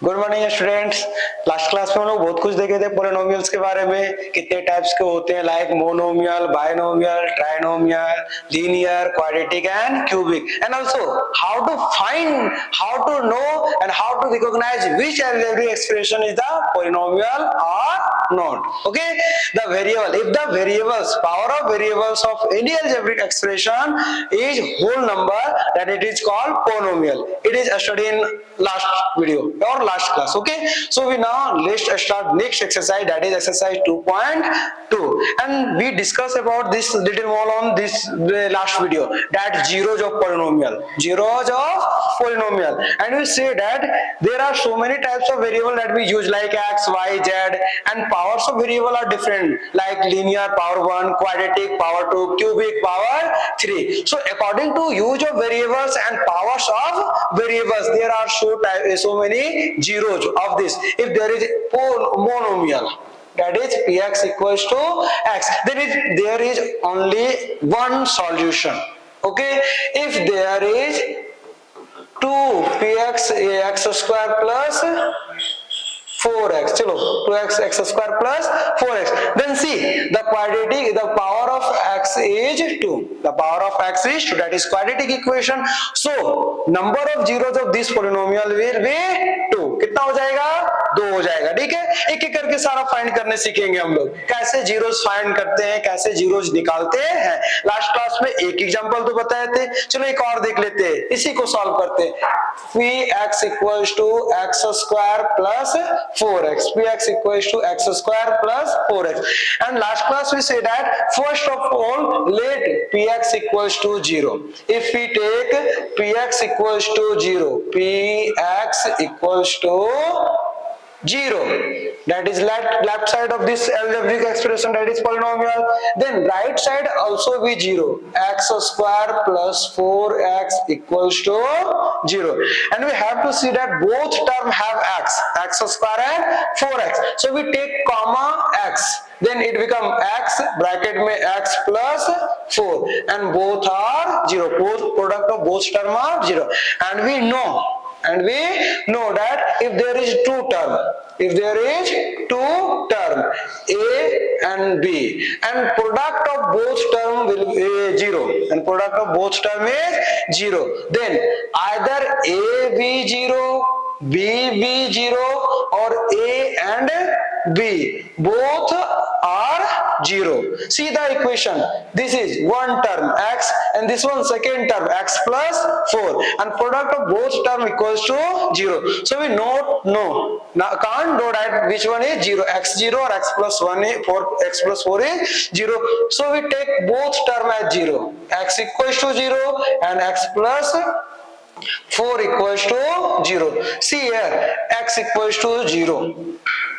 Good morning students. Last class में हम लोग बहुत कुछ देखे थे पॉलिनोमियल्स के बारे में, कितने टाइप्स के होते हैं, like monomial, binomial, trinomial, linear, quadratic and cubic, and also how to find, how to know and how to recognise which algebraic expression is the polynomial or not. Okay, the variable, if the variables, power of variables of any algebraic expression is whole number, then it is called polynomial. It is studied in last video or last class. Okay, so we now let's start next exercise, that is exercise 2.2, and we discuss about this little more on this last video, that zeros of polynomial, and we say that there are so many types of variable that we use like x, y, z, and powers of variable are different, like linear power 1, quadratic power 2, cubic power 3. So according to use of variables and powers of variables, there are so many zeros of this. If there is monomial, that is px equals to x, then there is only one solution. Okay, if there is 2px x square plus 4x, chalo 2x x square plus 4x, then see the quadratic, the power of x is 2, the power of x is 2, that is quadratic equation. So number of zeros of this polynomial will be 2. कितना हो जाएगा? 2 हो जाएगा. ठीक है, एक एक करके सारा फाइंड करने सीखेंगे हम लोग, कैसे जीरोस फाइंड करते हैं, कैसे जीरोस निकालते हैं. लास्ट क्लास में एक एग्जांपल तो बताए थे, चलो एक और देख लेते हैं, इसी को सॉल्व करते हैं. px equals to x square plus 4x, px equals to x square plus 4x, and last class we say that first of all let px equals to 0. If we take px equals to 0, px equals to 0, that is left side of this algebraic expression, that is polynomial, then right side also be 0, x square plus 4x equals to 0, and we have to see that both term have x square and 4x, so we take comma x, then it become x bracket mein x plus 4, and both are 0, both product of both term are 0, and we know that if there is two term, a and b, and product of both term will be 0, and product of both term is 0, then either a be 0, b be 0, or a and b both are 0. See the equation, this is one term x and this one second term x plus 4, and product of both term equals to 0. So we can't know that which one is 0, x0 or x plus 1 is 4, x plus 4 is 0. So we take both term as 0, x equals to 0 and x plus 4 equals to 0. See here, x equals to 0.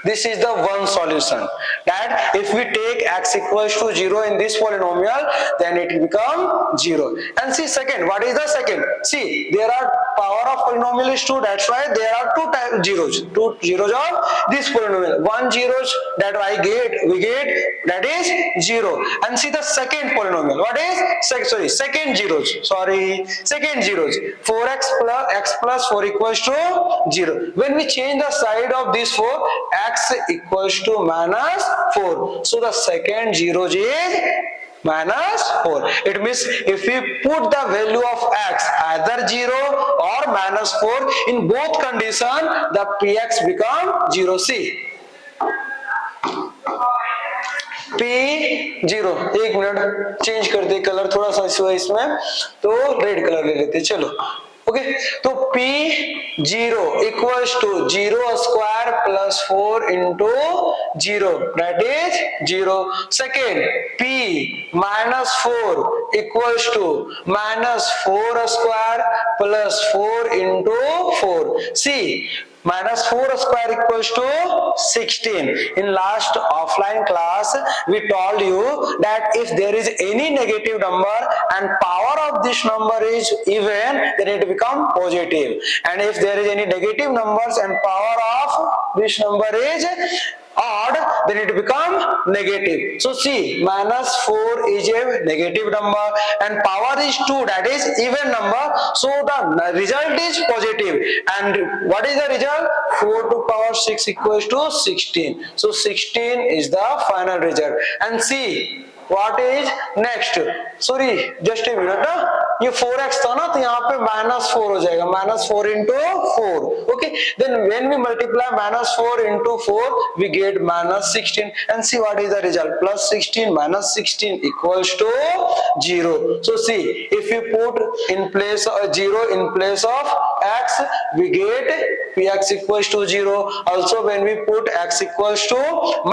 This is the one solution, that if we take x equals to 0 in this polynomial, then it will become 0. And see second, what is the second? See, there are power of polynomial is 2, that's why there are two zeros of this polynomial. One zeros that we get that is 0. And see the second polynomial, what is second zeros, 4x plus x plus 4 equals to 0. When we change the side of this 4, x equals to minus 4, so the second zero is minus 4. It means if we put the value of x either 0 or minus 4, in both condition the px become 0. See p0, एक minute change कर दे colour थोड़ा सा इसमें, तो red colour ले लेते, चलो okay. तो p0 equals to 0 square plus 4 into 0, that is 0. Second, p minus 4 equals to minus 4 square plus 4 into 4. See, minus 4 square equals to 16. In last offline class we told you that if there is any negative number and power of this number is even, then it become positive, and if there is any negative numbers and power of this number is odd, then it become negative. So see, minus 4 is a negative number and power is 2, that is even number, so the result is positive. And what is the result? 4 6 equals to 16. So 16 is the final result. And see what is next. Sorry, just a minute ना, ये 4x था ना, तो यहाँ पे -4 हो जाएगा, -4 into 4. Okay, then when we multiply -4 into 4, we get -16. And see what is the result. +16 -16 equals to 0. So see, if you put in place 0 in place of x, we get px equals to 0. Also, when we put x equals to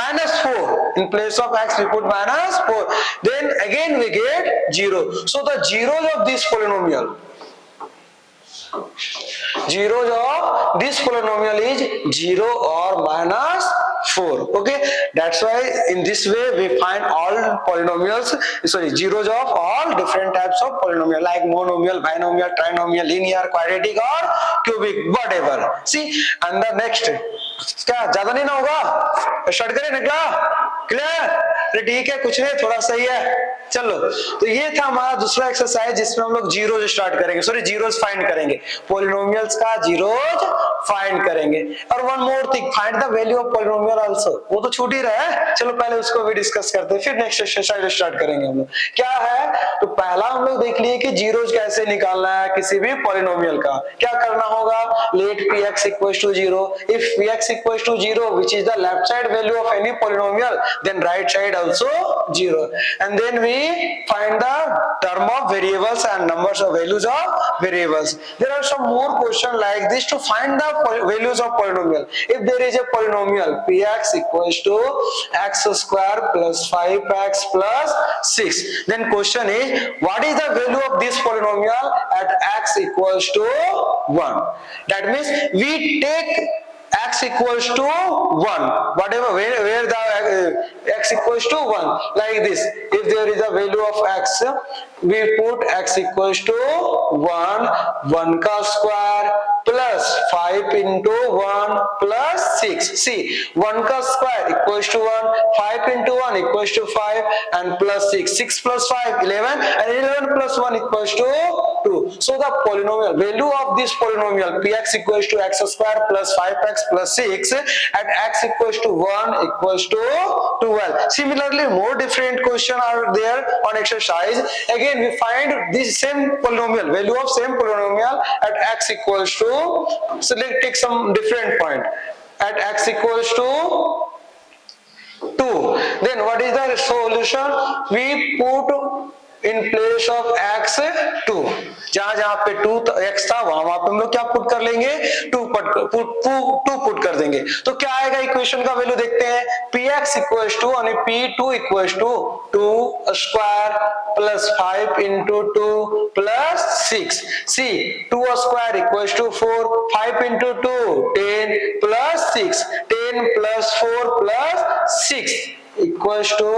-4 in place of x, we put -4. Then again we get 0. So the zeros of this polynomial, zeros of this polynomial is 0 or -4. Okay, that's why in this way we find all polynomials, sorry, zeros of all different types of polynomial, like monomial, binomial, trinomial, linear, quadratic or cubic, whatever. See, and the next, क्या ज्यादा नहीं ना होगा, start करें निकला, clear? अरे ठीक है, कुछ नहीं, थोड़ा सही है, चलो। तो ये था हमारा दूसरा एक्सरसाइज जिसमें हम लोग जीरोज स्टार्ट करेंगे, सॉरी जीरोज फाइंड करेंगे, पॉलिनोमियल्स का जीरोज फाइंड करेंगे। और one more thing, find the value of polynomial also, वो तो छूट ही रहा है, चलो पहले उसको भी डिस्कस करते हैं, फिर नेक्स्ट एक्सरसाइज स्टार्ट करेंगे हम लोग। क्या है, तो पहला हम लोग देख लिए कि जीरोज कैसे निकालना है किसी भी पॉलिनोमियल का। क्या करना होगा, late px equals to 0, if px equals to 0 which is the left side value of any polynomial, then right side also 0, and then we find the term of variables and numbers of values of variables. There are some more questions like this to find the values of polynomial. If there is a polynomial px equals to x square plus 5x plus 6, then question is what is the value of this polynomial at x equals to 1. That means we take x equals to 1, whatever, where the x equals to 1, like this. If there is a value of x, we put x equals to 1 का square plus 5 into 1 plus 6. See, 1 का square equals to 1, 5 into 1 equals to 5, and plus 6. 6 plus 5, 11, and 11 plus 1 equals to 2. So the polynomial value of this polynomial px equals to x square plus 5x plus 6 at x equals to 1 equals to 12. Similarly, more different questions are there on exercise. Again, we find this same polynomial, value of same polynomial at x equals to, so let's take some different point, at x equals to 2. Then what is the solution? We put in place of x 2, जहां पे 2 x था वहां पे हम लोग क्या put कर लेंगे, 2 पुट कर देंगे। तो क्या आएगा, इक्वेशन का वैल्यू देखते हैं, px इक्वल्स टू यानी p2 equals to 2 square plus 5 into 2 plus 6. See, 2 square equals to 4, 5 into 2 10 plus 6, 10 plus 4 plus 6 equals to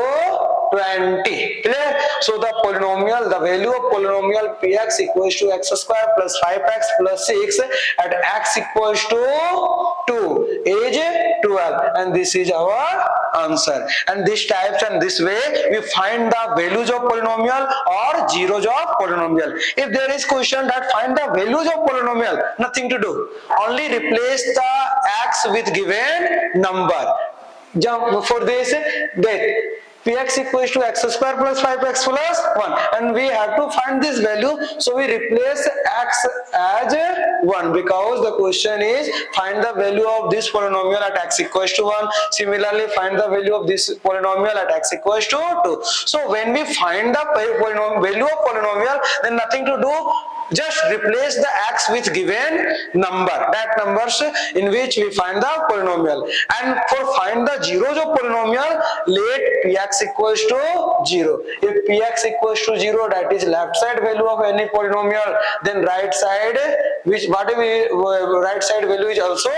20. Clear? So the polynomial, the value of polynomial px equals to x square plus 5x plus 6 at x equals to 2 is 12, and this is our answer. And this types, and this way we find the values of polynomial or zeros of polynomial. If there is question that find the values of polynomial, nothing to do, only replace the x with given number. For this, that px equals to x square plus 5x plus 1, and we have to find this value, so we replace x as 1 because the question is find the value of this polynomial at x equals to 1. Similarly, find the value of this polynomial at x equals to 2. So when we find the value of polynomial, then nothing to do, just replace the x with given number, that numbers in which we find the polynomial. And for find the zeros of polynomial, let px equals to 0. If px equals to 0, that is left side value of any polynomial, then right side, which right side value is also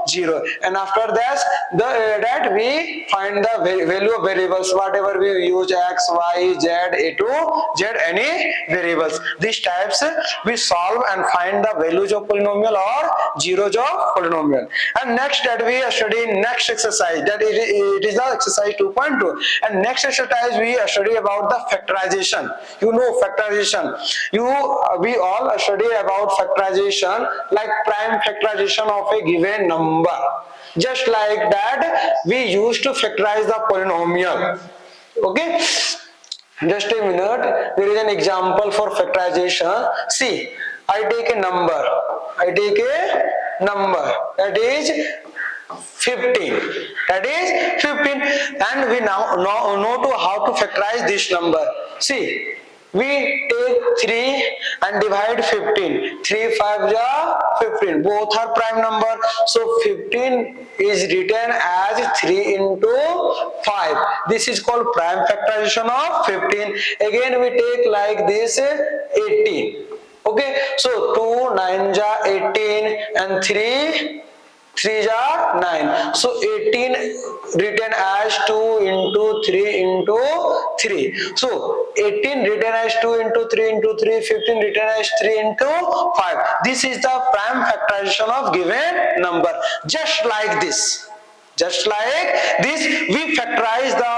0. And after that, that we find the value of variables, whatever we use, x, y, z, a to z, any variables. These types we solve and find the values of polynomial or zeros of polynomial. And next that we study in next exercise, that it is the exercise 2.2. And next exercise we study about the factorization. You know factorization. We all study about factorization factorization like prime factorization of a given number. Just like that we used to factorize the polynomial. Okay, just a minute, there is an example for factorization. See, I take a number that is 15, and we now know to how to factorize this number. See, we take 3 and divide 15. 3 5 ja 15, both are prime number, so 15 is written as 3 into 5. This is called prime factorization of 15. Again we take like this 18. Okay, so 2 9 ja 18 and 3 are 9. So 18 written as 2 into 3 into 3. So 18 written as 2 into 3 into 3, 15 written as 3 into 5. This is the prime factorization of given number. Just like this, we factorize the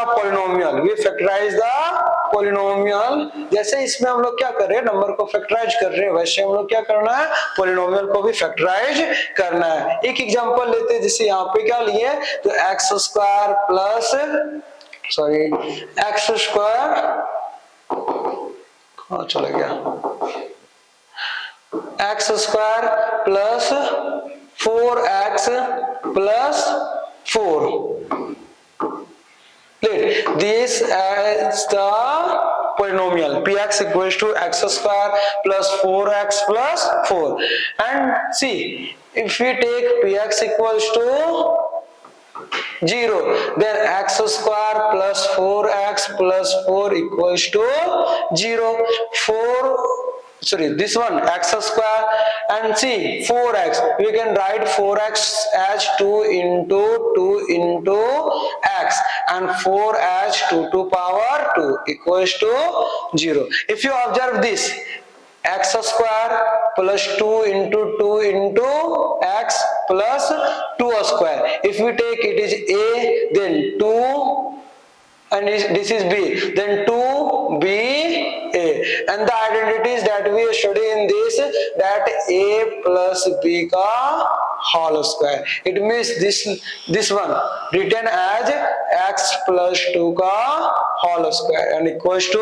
polynomial. जैसे इसमें हम लोग क्या कर रहे हैं, number को factorise कर रहे हैं, वैसे हम लोग क्या करना है, पोलिनोमियल को भी फैक्टराइज करना है. एक एग्जांपल लेते हैं, जैसे यहाँ पे क्या लिए, तो एक्स स्क्वायर प्लस चला गया, x square plus 4x plus 4. Let this as the polynomial px equals to x square plus 4x plus 4. And see, if we take px equals to 0, then x square plus 4x plus 4 equals to 0. This one x square, and see 4x, we can write 4x as 2 into x and 4 as 2 to power 2 equals to 0. If you observe this, x square plus 2 into x plus 2 square, if we take it is a, then 2, and this is b, then 2b a, and the identities that we study in this, that a plus b ka whole square. It means this one written as x plus 2 ka whole square and equals to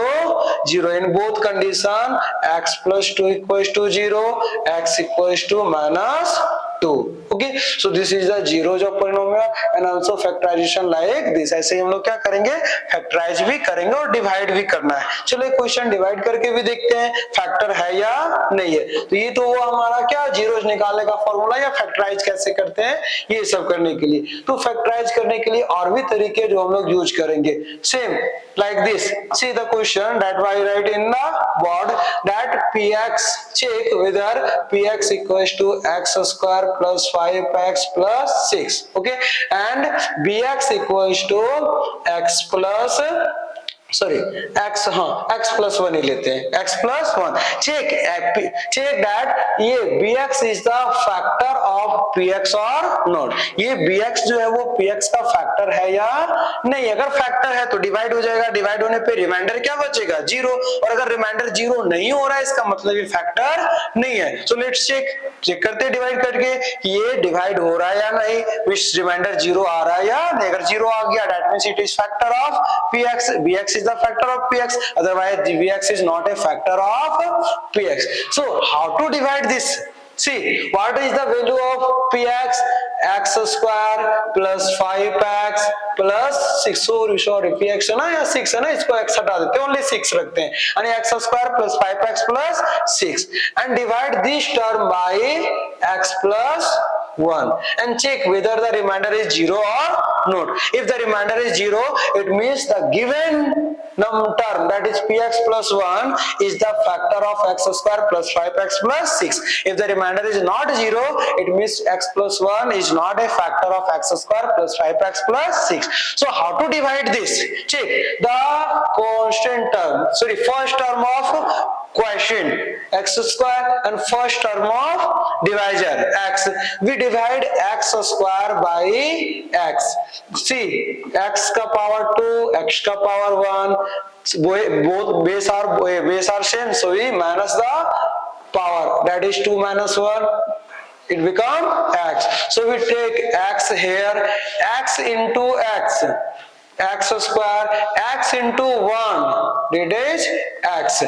0. In both condition, x plus 2 equals to 0, x equals to minus 2. Okay, so this is the zeros of polynomial and also factorization like this. ऐसे ही हम लोग क्या करेंगे, factorise भी करेंगे और divide भी करना है. चलो एक क्वेश्चन डिवाइड करके भी देखते हैं फैक्टर है या नहीं है. तो ये तो वो हमारा क्या जीरोस निकालने का फॉर्मूला, या फैक्टराइज कैसे करते हैं ये सब करने के लिए. तो फैक्टराइज करने के लिए और भी तरीके जो हम लोग यूज करेंगे. Same like this, see the question that I write in the board, that px, check whether px equals to x square plus 5x plus 6. Okay, and bx equals to x plus x plus 1 ही लेते हैं, x plus 1. check that ये bx is the factor of px or not. ये bx जो है वो px का factor है या नहीं. अगर फैक्टर है तो डिवाइड हो जाएगा, डिवाइड होने पे रिमाइंडर क्या बचेगा, 0. और अगर रिमाइंडर 0 नहीं हो रहा है, इसका मतलब ये फैक्टर नहीं है. सो लेट्स चेक करते हैं डिवाइड करके ये डिवाइड हो रहा है या नहीं, विच रिमाइंडर 0 आ रहा है या नहीं. अगर 0 आ गया, that means it is factor of px. bx is the factor of px, otherwise bx is not a factor of px. So how to divide this? See, what is the value of px? x square plus 5x plus 6. sorry px है ना या 6 है ना, इसको x हटा देते हैं, only 6 रखते हैं, यानी x square plus 5x plus 6, and divide this term by x plus 1 and check whether the remainder is 0 or not. If the remainder is 0, it means the given term, that is px plus 1, is the factor of x square plus 5x plus 6. If the remainder is not 0, it means x plus 1 is not a factor of x square plus 5x plus 6. So how to divide this? Check the constant term, first term of quotient x square and first term of divisor x. We divide x square by x. See, x का power 2, x का power 1, both base are same, so we minus the power, that is 2 minus 1, it become x. So we take x here, x into x square, x into 1, that is x,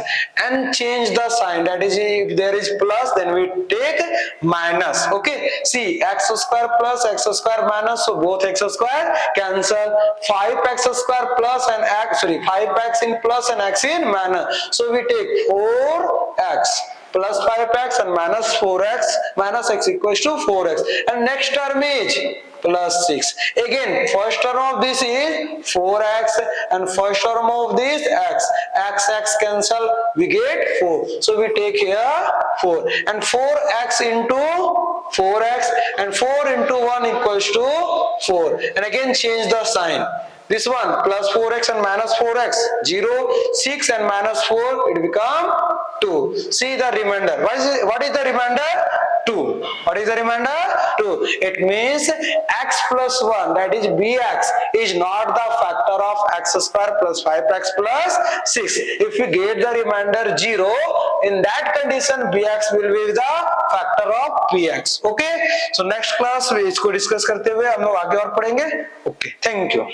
and change the sign, that is if there is plus then we take minus. Okay, see, x square plus x square minus, so both x square cancel, 5x square plus and x, 5x in plus and x in minus, so we take 4x plus 5x and minus 4x, minus x equals to 4x, and next term is plus 6. Again, first term of this is 4x and first term of this x cancel, we get 4. So we take here 4 and 4x into 4x and 4 into 1 equals to 4, and again change the sign. This one plus 4x and minus 4x, 0, 6 and minus 4, it become 2. See the remainder. What is the remainder? 2. What is the remainder? 2. It means x plus 1, that is bx, is not the factor of x square plus 5x plus 6. If we get the remainder 0, in that condition bx will be the factor of px. Okay. So next class में इसको discuss करते हुए हम लोग आगे और पढ़ेंगे. Okay. Thank you.